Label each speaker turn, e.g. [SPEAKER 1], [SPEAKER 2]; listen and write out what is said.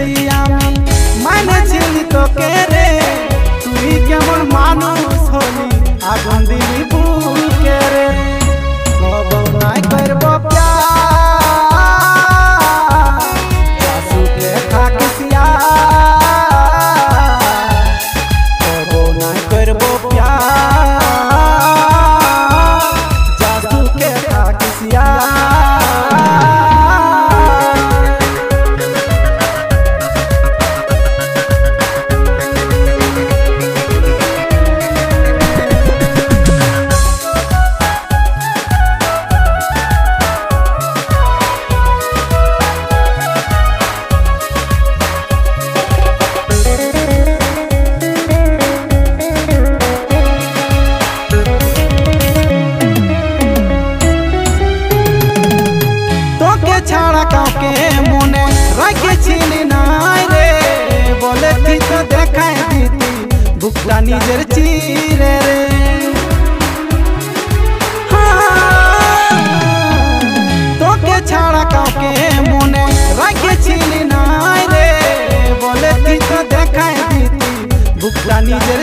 [SPEAKER 1] বেশি আমি মানেছিলি তোকে রে, তুই কেমন মানুষ হলি আগুন দিলি বুকে রে। কবো নাই করবো প্যার সুখে থাকিস কবো নাই করবো প্যার সুখে থাকিস। ছাড়া কাউকে মনে রাখেছিলি নাই রে, বলে তুই তো দেখাই দিতি বুকটা নিজের চিরে রে। তোকে ছাড়া কাউকে মনে রাখেছিলি নাই রে, বলে তুই তো দেখাই দিতি বুকটা নিজের